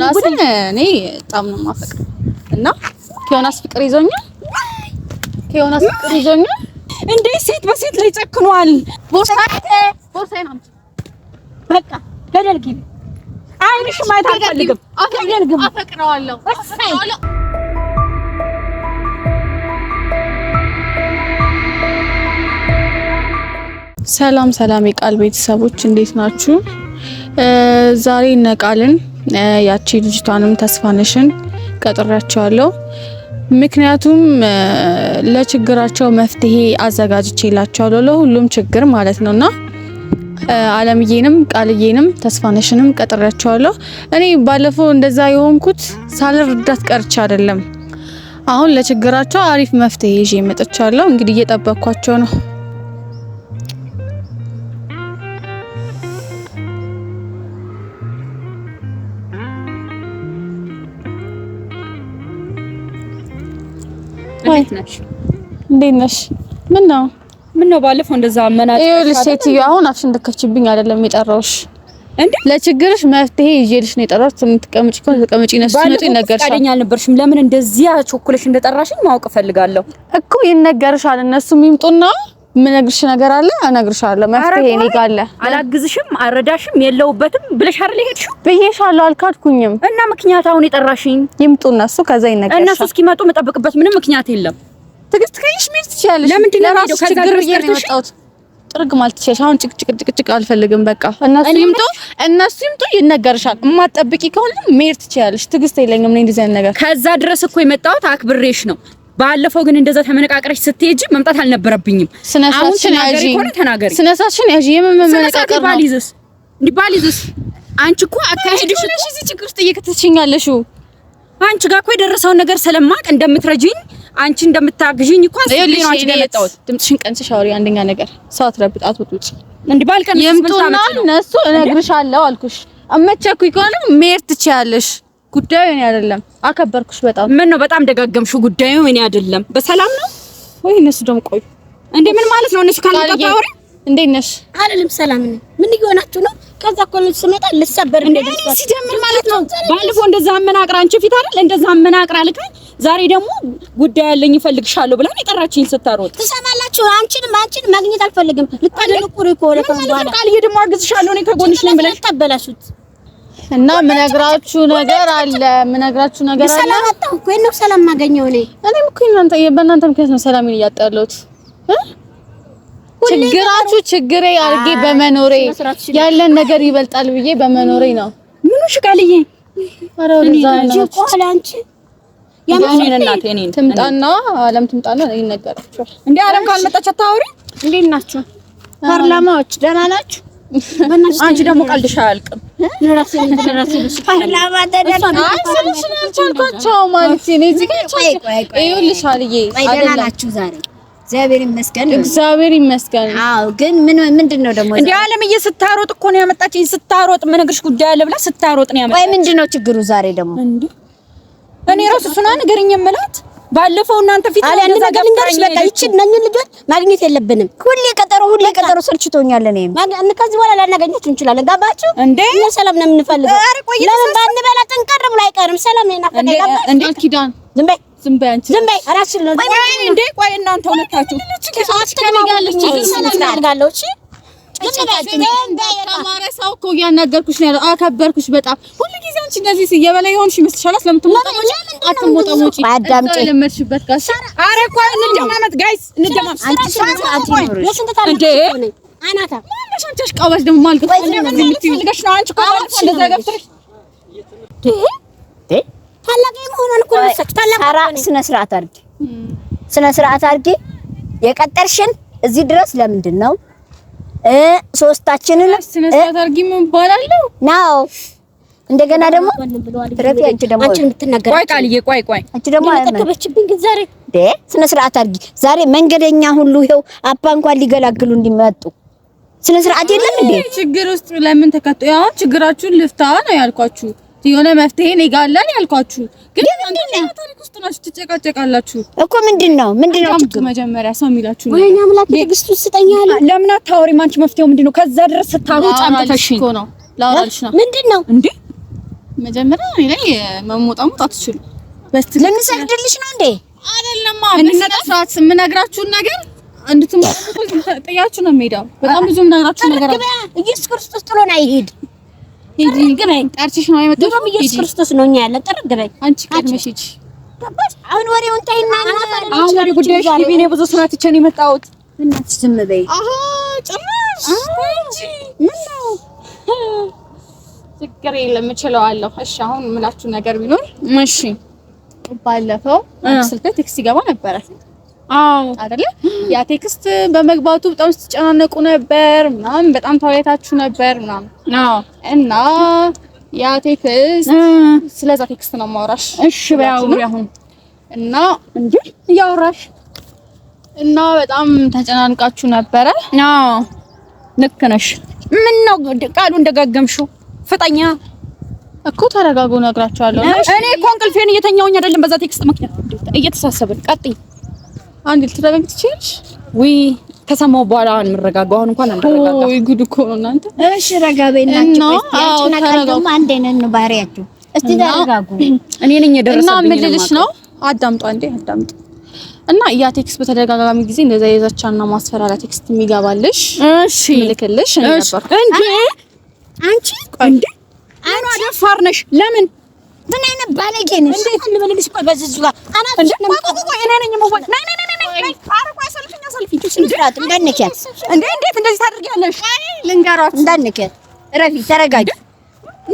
ዮናስን እኔ በጣም ነው የማፈቅረው እና ከዮናስ ፍቅር ይዞኛል እንዴ ሴት በሴት ላይ ጨክኗል። ቦርሳዬን አምጪ በቃ ገደልኪ አይንሽ ማየት አልፈልግም። አፈቅረዋለሁ። ሰላም የቃል ቤተሰቦች እንዴት ናችሁ? ዛሬ እነቃልን ያቺ ልጅቷንም ተስፋነሽን ቀጥራቸዋለሁ። ምክንያቱም ለችግራቸው መፍትሄ አዘጋጅቼላቸዋለሁ ለሁሉም ችግር ማለት ነውና አለምዬንም ቃልዬንም ተስፋነሽንም ቀጥራቸዋለሁ። እኔ ባለፈው እንደዛ የሆንኩት ሳልረዳት ቀርቻ አይደለም። አሁን ለችግራቸው አሪፍ መፍትሄ ይዤ መጥቻለሁ። እንግዲህ እየጠበቅኳቸው ነው። እንዴት ነሽ? ምን ነው ባለፈው እንደዛ አመናጭ ይኸውልሽ ሴትዮ አሁን አፍሽ እንደከችብኝ አይደለም የጠራሁሽ እንዴ ለችግርሽ መፍትሄ ይዤልሽ ነው የጠራሁት። ትቀመጪ እኮ ተቀመጪ ነሽ ነው ይነገርሻል። ፈቃደኛ አልነበርሽም። ለምን እንደዚህ ቾኮሌሽ እንደጠራሽኝ ማወቅ ፈልጋለሁ እኮ ይነገርሻል። እነሱም ይምጡና ምን ነግርሽ ነገር አለ አናግርሻለሁ። መፍትሄ እኔ ጋር አለ። አላግዝሽም አረዳሽም የለውበትም ብለሽ አይደል ሄድሽው? ብዬሻለሁ አልካድኩኝም። እና ምክንያት አሁን የጠራሽኝ ይምጡ እነሱ ከዛ ይነገርሻል። እነሱ እስኪመጡ መጠበቅበት ምንም ምክንያት የለም። ትግስት ከይሽ ምን ትችያለሽ? ለምንድን ነው ሄደው ከዛ ድረስ የመጣሁት? ጥርግ ማለት ትችያለሽ። አሁን ጭቅጭቅ አልፈልግም። በቃ እነሱ ይምጡ ይነገርሻል። የማትጠብቂ ከሆነ መሄድ ትችያለሽ። ትግስት የለኝም እኔ እንደዚህ አይነት ነገር። ከዛ ድረስ እኮ የመጣሁት አክብሬሽ ነው። ባለፈው ግን እንደዛ ተመነቃቀረሽ ስትሄጂ መምጣት አልነበረብኝም። ስነሳሽን ያጂ የመመነቃቀር ባሊዝስ አንቺ እኮ አካሄድሽ እዚህ ችግር ውስጥ እየከተችኛለሽ። አንቺ ጋር እኮ የደረሰውን ነገር ስለማቅ እንደምትረጂኝ አንቺ እንደምታግዢኝ እኮ አስቤ ነው አንቺ ጋር የመጣሁት። ድምፅሽን ቀንሰሽ አውሪ። አንደኛ ነገር ሰው አትረብጣት ውጪ እንዲህ ባልቀን የምጡና እነሱ እነግርሻለሁ አልኩሽ። አመቸኩኝ ከሆነ መሄድ ትችያለሽ። ጉዳዩ እኔ አይደለም። አከበርኩሽ በጣም። ምን ነው በጣም ደጋገምሽው። ጉዳዩ እኔ አይደለም። በሰላም ነው ወይ? እነሱ ደግሞ ቆዩ እንዴ ምን ማለት ነው? እነሱ ካልመጣ አውሪ። እንዴት ነሽ? አይደለም ሰላም ነው። ምን ይሆናችሁ ነው? ከዛ እኮ ነው ስመጣ ልሰበር እንደዚህ ሲጀምር ማለት ነው። ባለፈው እንደዛ አመናቅራ አንቺ ፊት አይደል እንደዛ አመናቅራ ልከኝ፣ ዛሬ ደግሞ ጉዳይ ያለኝ እፈልግሻለሁ ብላ የጠራችኝ ስታሮጥ ትሰማላችሁ። አንቺን ማግኘት አልፈልግም። ልታደንቁሪ እኮ ነው ከሆነ ቃልዬ ደግሞ አግዝሻለሁ እኔ ከጎንሽ ነኝ ብለሽ ተበላሹት እና ምነግራችሁ ነገር አለ። ሰላም አጣሁ እኮ ነው ሰላም ማገኘው እኔም እኮ በእናንተ ምክንያት ነው ሰላሜን እያጣለሁት። ችግራችሁ ችግሬ አድርጌ በመኖሬ ያለን ነገር ይበልጣል ብዬ በመኖሬ ነው። ምኑ ቃልዬ አረው ለዛና አንቺ የማን እናት እኔን ትምጣና አለም ትምጣና ይነገራችኋል። እንዴ አለም ካልመጣች አታውሪ። እንዴት ናችሁ ፓርላማዎች? ደህና ናችሁ? አንቺ ደግሞ ቀልድሽ አያልቅም። ለራሴ ፓርላማ ተደረገ አልቻልኳቸው ማለት ነው። እዚህ ጋር ይኸውልሽ አልዬ ደህና ናችሁ ዛሬ? እግዚአብሔር ይመስገን። አዎ ግን ምንድነው ደግሞ እንዴ አለምዬ ስታሮጥ እኮ ነው ያመጣችኝ። ስታሮጥ ምን ነግርሽ ጉዳይ አለ ብላ ስታሮጥ ነው ያመጣችኝ። ቆይ ምንድነው ችግሩ ዛሬ ደግሞ? እንዴ እኔ ራሱ እሱና ንገሪኝ የምላት ባለፈው እናንተ ፊት አለ እንደዛ ልንገርሽ። በቃ ይችላል ልጆች ማግኘት የለብንም። ሁሌ ቀጠሮ ሰልችቶኛል። እኔም ከዚህ በኋላ ላናገኛችሁ እንችላለን። ጋባችሁ እንዴ? ሰላም ነው የምንፈልገው። ለምን ባንበላ ጥንቀር ብሎ አይቀርም። ሰላም ነው እናፈቀ ጋባ እንዴ ኪዳን ዝም በይ አንቺ ዝም በይ። አራስሽ ነው እንዴ? ቆይ እናንተ ሁለታችሁ አትከናጋለች ሰላም አድርጋለሁ። እሺ ተማረ ሰው እኮ እያናገርኩሽ ነው ያለው። አከበርኩሽ በጣም። ሁሉ ጊዜ አንቺ እንደዚህ የበላይ የሆንሽ ይመስልሻል? ስለምትሞጣሞጪ አትሞጣሞጪ አዳምጪ ለመድሽበት ጋር አረ ቆይ እንደማመት ጋይስ እንደማመት አንቺ ለስንት ታሪክ እንዴ አናታ ማለሽ አንቺ አሽቃባሽ ደግሞ ማልቀስ እንደምን ልትፈልገሽ ነው? አንቺ ቆይ እንደዛ ገብተሽ ታላቅ የመሆኑን እኮ ነው። ታላቅ ስነ ስርዓት አድርጊ። የቀጠርሽን እዚህ ድረስ ለምንድን ነው? ሶስታችንን ስነ ስርዓት አድርጊ ምን ባላለው ነው። እንደገና ደግሞ ረፊ አንቺ ደግሞ አንቺ የምትናገር ቆይ ቃልዬ ቆይ አንቺ ደግሞ ተከበችብኝ። ግን ዛሬ ስነ ስርዓት አድርጊ። ዛሬ መንገደኛ ሁሉ ይኸው አባ እንኳን ሊገላግሉ እንዲመጡ ስነ ስርዓት የለም እንዴ? ችግር ውስጥ ለምን ተከቱ? ያው ችግራችሁን ልፍታ ነው ያልኳችሁ። የሆነ መፍትሄ ነጋለን ያልኳችሁ። ግን አንተ ታሪክ ውስጥ ናችሁ ትጨቃጨቃላችሁ እኮ። ምንድነው ችግሩ? መጀመሪያ ሰው የሚላችሁ ነው። ወይኔ አምላክ ትዕግስቱን ስጠኝ አለ። ለምን አታወሪም? አንቺ መፍትሄው ምንድነው? ከዛ ድረስ ስታሮጥ አንተሽ እኮ ነው ላውራልሽ ነው። ምንድነው እንዴ? መጀመሪያ እኔ ላይ መሞጣሞጥ አትችሉ። ለምሰግድልሽ ነው እንዴ? አይደለም እንነጣፋት የምነግራችሁን ነገር እንድትሞጡ ጥያችሁ ነው የምሄደው። በጣም ብዙ የምነግራችሁ ነገር አለ። ኢየሱስ ክርስቶስ ጥሎን አይሄድ። ሂጂ ግበኝ። ጠርችሽ ነው የመጣው። ድሮም ኢየሱስ ክርስቶስ ነው እኛ ያለ ጠርግበኝ። አንቺ ቀድመሽ ሂጂ። አሁን ወሬውን ታይና አሁን ወደ ጉዳይሽ ግቢ። እኔ ብዙ ስራ ትቼ ነው የመጣሁት። እናትሽ ዝም በይ። አሃ ጭራሽ እንጂ ምን ነው ችግር የለም እችለዋለሁ። እሺ አሁን የምላችሁ ነገር ቢኖር እሺ ባለፈው ስልክ ቴክስት ይገባ ነበረ። አዎ አይደለ? ያ ቴክስት በመግባቱ በጣም ስትጨናነቁ ነበር ምናምን፣ በጣም ተወያይታችሁ ነበር ምናምን። አዎ እና ያ ቴክስት ስለዛ ቴክስት ነው የማወራሽ። እሺ በያው አሁን እና እንዴ እያወራሽ እና በጣም ተጨናንቃችሁ ነበረ። አዎ ልክ ነሽ። ምን ነው ቃሉን ደጋገምሽው? ፍጠኛ እኮ ተረጋጉ፣ እነግራችኋለሁ። እኔ እኮ እንቅልፌን እየተኛሁኝ አይደለም በዛ ቴክስት ምክንያት እየተሳሰብን። ቀጥይ። አንድ ልትረጋጊ ትችያለሽ? ውይ ከሰማሁ በኋላ እንረጋጋው። አሁን እንኳን አንረጋጋ። ወይ ጉድ እኮ ነው እናንተ። እሺ ረጋ በይናችሁ። ያቺና ቀደም አንድ አይነት ነው ባህሪያችሁ። እስቲ ተረጋጉ። እኔ ነኝ የደረሰብኝ እና ምን ልልሽ ነው? አዳምጡ አንዴ አዳምጡ። እና ያ ቴክስት በተደጋጋሚ ጊዜ እንደዛ የዛቻና ማስፈራሪያ ቴክስት የሚገባልሽ እሺ ልክልሽ ነበር እንዴ? አንቺ እንዴ አይኗ ደፋር ነሽ። ለምን ምን አይነት ባለጌ ነሽ? እንዴት ልበልልሽ? ቆይ በዚህ ጋር አናት እንዴ ቆይ እኔ ነኝ ሞባይል ነይ አረቋ ሰልፍኛ እንዴት እንዳንከት እንዴ እንዴት እንደዚህ ታደርጊያለሽ? ልንገራችሁ። እንዳንከት ረፊ ተረጋጊ።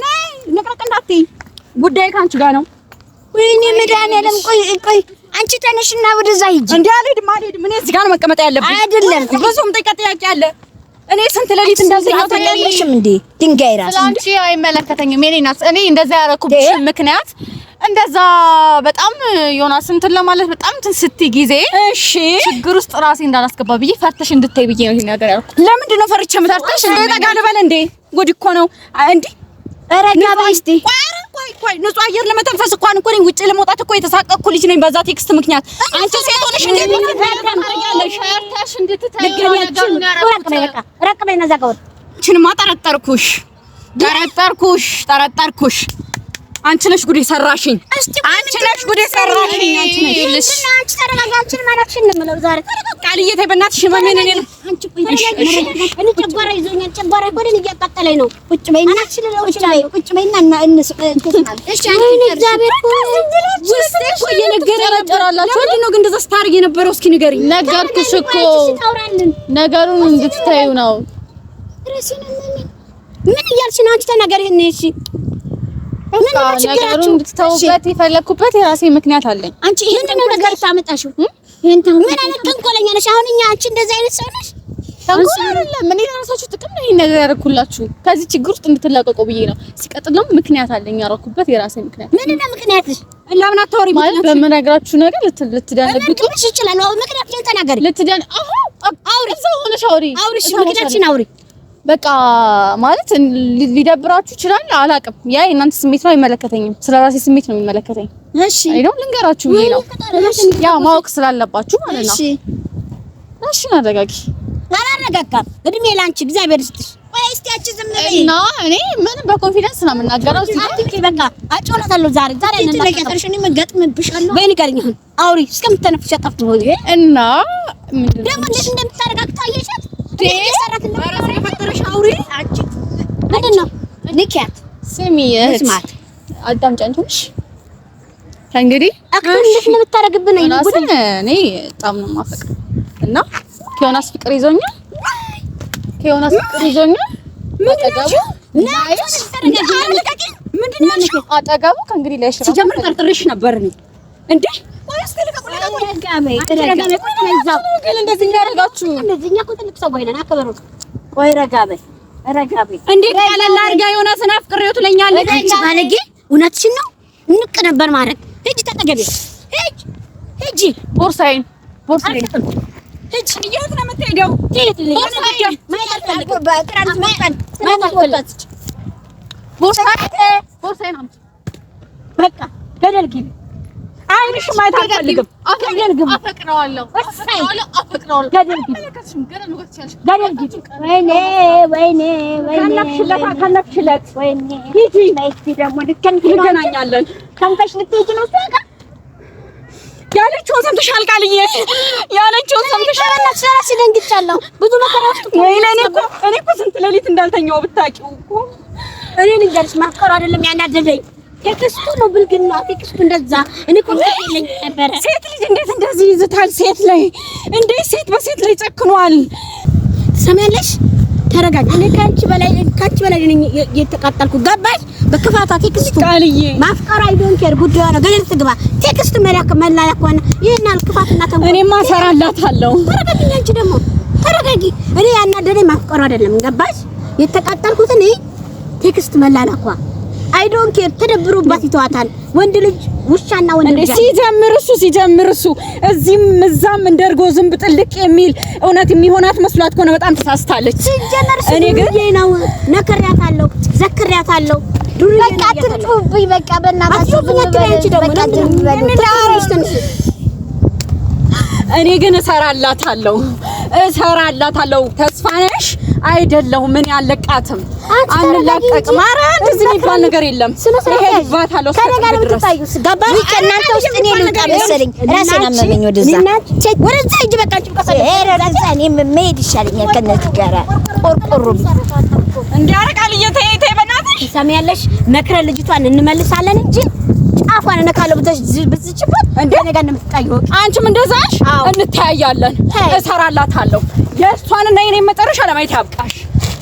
ነይ ንቅረቅ እንዳትዪ። ጉዳይ ካንቺ ጋር ነው። ወይኔ መድኃኒዓለም ቆይ ቆይ አንቺ ተነሽና ወደዛ ሂጂ። እንዴ አልሄድም። እኔ እዚህ ጋር ነው መቀመጥ ያለብኝ። አይደለም ብዙም ጥያቄ አለ። እኔ ስንት ሌሊት እንደዚህ ነው ታውቂያለሽም እንዴ? ድንጋይ ራስ አንቺ አይመለከተኝም። የኔ ናት። እኔ እንደዛ ያደረኩብሽ ምክንያት እንደዛ በጣም ዮናስ እንትን ለማለት በጣም እንትን ስትይ ጊዜ እሺ ችግር ውስጥ ራሴ እንዳላስገባ ብዬ ፈርተሽ እንድታይ ብዬ ነው ይሄን ነገር ያልኩት። ለምንድን ነው ፈርቼ የምታርተሽ? እንዴ ጠጋ ልበል እንዴ? ጉድ እኮ ነው እንዴ። ረጋ በይ እስቲ። ቆይ ንጹህ አየር ለመተንፈስ እንኳን እኮ ነኝ ውጪ ለመውጣት እኮ የተሳቀቅኩ ልጅ ነኝ በዛ ቴክስት ምክንያት። አንቺ ሴት ሆነሽ እንዴት ነው ታደርጊያለሽ? ፈርተሽ እንድትታይ ነገሩን ያደረኩት። ረቅ በይ ነዛ ጋር አንቺንማ ጠረጠርኩሽ። አንቺ ነሽ ጉዴ ሰራሽኝ። አንቺ ነሽ ጉዴ ሰራሽኝ። አንቺ ነሽ አንቺ ተረጋጋችን ማለትሽን ነው የምለው ዛሬ። ቃልዬ ተይ በእናትሽ ማሜን እኔ ነው አንቺ ቆይ እኔ ጨጓራ ይዞኛል። ጨጓራ ኮደን እያቃጠለኝ ነው። ቁጭ በይና ቁጭ በይና እና እንስ እሺ አንቺ እግዚአብሔር ውስጤ እኮ እየነገረላችሁ ምንድን ነው ግን እንደዛ ስታርግ የነበረው? እስኪ ንገሪኝ። ነገርኩሽ እኮ ነገሩን እንድትታዩ ነው። ምን እያልሽ ነው አንቺ? ተናገሪ። እሺ ነገሩን እንድትተውበት የፈለኩበት የራሴ ምክንያት አለኝ። አንቺ ይሄን ነገር ታመጣሽው ምን አይነት ተንኮለኛ ነሽ? አሁን እኛ አንቺ እንደዚህ አይነት ሰው ነሽ? ተንኮል አይደለም። ምን የራሳችሁ ጥቅም ነው ይሄን ነገር ያደረኩላችሁ ከዚህ ችግር ውስጥ እንድትላቀቁ ብዬ ነው። ሲቀጥል ደግሞ ምክንያት አለኝ ያደረኩበት የራሴ ምክንያት። ምን ነው ምክንያትሽ? ለምን አታወሪ? ማለት በምነግራችሁ ነገር ልትደነግጡ ይችላል። ምክንያትሽን ተናገሪ። አውሪ እዛው ሆነሽ አውሪ። ምክንያትሽን አውሪ። በቃ ማለት ሊደብራችሁ ይችላል። አላውቅም። ያ የእናንተ ስሜት ነው፣ አይመለከተኝም። ስለራሴ ስሜት ነው የሚመለከተኝ። እሺ አይደው ልንገራችሁ ብዬ ነው። ያ ማወቅ ስላለባችሁ ማለት ነው። እሺ አረጋጊ። አላረጋጋም። እድሜ ላንቺ እግዚአብሔር ይስጥሽ። ቆይ እስቲ አንቺ ዝም በይ እና እኔ ምንም በኮንፊደንስ ነው የምናገረው። አትንኪ በቃ አጮላታለሁ። ዛሬ እንነጋገርሽ። እኔ መገጥምብሻለሁ። በይ ንገሪኝ። አሁን አውሪ እስከምትተነፍሽ አጣፍጥ ሆይ እና ደግሞ እንዴት እንደምታረጋግ ታየሻት? ምንድን ነው ንኪያት? ስሚ ስማት አዳምጪኝ ትንሽ። ከእንግዲህ እንዴት ነው የምታረግብን? እኔ በጣም ነው የማፈቅረው እና ከዮናስ ፍቅር ይዞኛል። አጠገቡ ከእንግዲህ ላይ ሽራ ሲጀምር ጠርጥሬሽ ነበር ነው እንዴ? እንዴት ቀለል አድርጋ ዮናስን አፍቅሬው ትለኛለች? አንቺ ባለጌ እውነትሽን ነው። ንቅ ነበር ማድረግ። ሂጂ ተጠገቢ። ሂጂ ቦርሳዬን ሂጂ። የት ነው የምትሄደው? ቦርሳዬን በቃ ገደል ግቢ። አይንሽ ማየት አልፈልግም። አፈቅረዋለሁ። ያለችውን ሰምተሻል ቃልዬ? ያለችውን ሰምተሻል? ስለራሴ ደንግጫለሁ። ብዙ መከራ ውስጥ እኔ እኮ ስንት ሌሊት እንዳልተኛው ብታውቂው እኮ። እኔ ልንገርሽ ማፍቀሩ አይደለም ያናደደኝ ቴክስቱ ነው ብልግና። ቴክስቱ እንደዛ እኔ እኮ ይለኝ ነበር። ሴት ልጅ እንዴት እንደዚህ ይዝታል? ሴት ላይ እንዴት ሴት በሴት ላይ ጨክኗል? ትሰሚያለሽ? ተረጋጊ። እኔ ካንቺ በላይ ነኝ የተቃጠልኩ ገባሽ? በክፋቷ ቴክስቱ ቃልዬ ማፍቀሩ አይዶን ኬር ጉዳዩ ነው። ገደል ትግባ። ቴክስቱ መላክ ሆነ ይሄናል ክፋትና ተው። እኔማ እሰራላታለሁ። ተረጋጊ። አንቺ ደግሞ ተረጋጊ። እኔ ያናደደኝ ማፍቀሩ አይደለም ገባሽ? የተቃጠልኩት እኔ ቴክስት መላላኳ አይዶን ኬር ተደብሮባት ይተዋታል። ወንድ ልጅ ውሻና ወንድ ልጅ ሲጀምር እሱ እዚህም እዛም እንደርጎ ዝንብ ጥልቅ የሚል እውነት የሚሆናት መስሏት ከሆነ በጣም ተሳስታለች። ሲጀመር እኔ ግን ነው ነከሪያታለሁ፣ ዘክሪያታለሁ። በቃ አትርጩብኝ። በቃ በእናታችሁ እኔ ግን እሰራላታለሁ። ተስፋ ነሽ አይደለሁም። ምን ያለቃትም አንላቀቅም። ኧረ እንደዚህ የሚባል ነገር የለም። እሄድባታለሁ። ከነጋርምትታዩስ ገባኝ። ከእናንተ ውስጥ እኔ ልውጣ መሰለኝ። ራሴን አመመኝ። ወደዛ ሂጅ። በቃ እኔ መሄድ ይሻለኛል ከእነዚህ ጋር ቆርቆሮ እንዲያረቃል እየተይቴ በእናትሽ ትሰሚያለሽ? መክረን ልጅቷን እንመልሳለን እንጂ ጫፏን ነካለው ብትዝችበት እንደኔ ጋር እንደምትጣየው አንቺም እንደዛሽ እንተያያለን። እሰራላታለሁ። የእሷንና የኔን መጨረሻ ለማየት ያብቃሽ።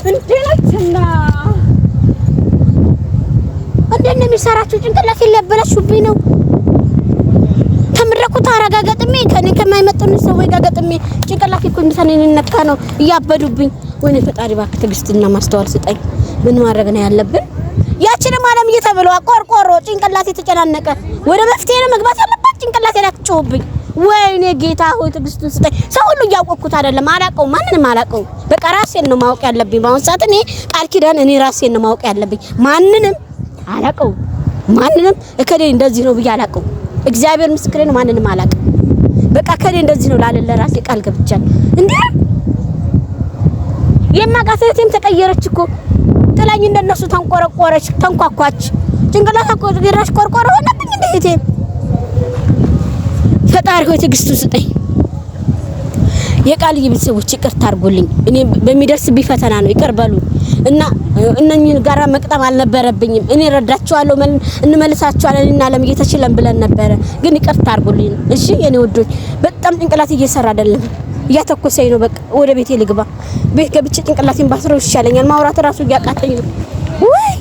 እንዴነትና እንዴት ነው የሚሰራችሁ? ጭንቅላት ይለበላሽብኝ ነው። ተምረኩት አረጋገጥሜ ከኔ ከማይመጡን ሰዎች ጋር ገጥሜ ጭንቅላት እኮ እንደተነነካ ነው እያበዱብኝ። ወይኔ ፈጣሪ እባክህ ትዕግስትና ማስተዋል ስጠኝ። ምን ማድረግ ነው ያለብን? ያቺንም ዓለም እየተበለው ቆርቆሮ ጭንቅላት የተጨናነቀ ወደ መፍትሄ ነው መግባት ያለባት። ጭንቅላት ያላክጮብኝ። ወይኔ ጌታ ሆይ ትዕግስቱን ስጠኝ። ሰው ሁሉ እያወቅኩት አይደለም፣ አላውቀውም፣ ማንንም አላውቀውም። በቃ ራሴን ነው ማወቅ ያለብኝ። በአሁን ሰዓት እኔ ቃል ኪዳን እኔ ራሴን ነው ማወቅ ያለብኝ። ማንንም አላውቀውም። ማንንም እከሌ እንደዚህ ነው ብዬ አላውቀውም። እግዚአብሔር ምስክሬ ነው። ማንንም አላውቅም። በቃ እከሌ እንደዚህ ነው ላለ ለራሴ ቃል ገብቻለሁ። እንዴ የማጋሰቴም ተቀየረች እኮ ጥላኝ እንደነሱ ተንቆረቆረች፣ ተንኳኳች። ጭንቅላት እኮ ግራሽ ቆርቆሮ ሆነብኝ። እንዴ ፈጣሪ ሆይ ትዕግስቱን ስጠኝ። የቃልዬ ቤተሰቦች ይቅርታ አድርጉልኝ። እኔ በሚደርስብኝ ፈተና ነው ይቅር በሉ እና እነኝን ጋራ መቅጠም አልነበረብኝም። እኔ ረዳቸዋለሁ፣ እንመልሳቸዋለን እና ለምን እየተችለን ብለን ነበረ። ግን ይቅርታ አድርጉልኝ እሺ የኔ ወዶች። በጣም ጭንቅላት እየሰራ አይደለም፣ እያተኮሰኝ ነው። በቃ ወደ ቤቴ ልግባ። ቤት ገብቼ ጭንቅላቴን ባስረው ይሻለኛል። ማውራት ራሱ እያቃተኝ ነው። ወይ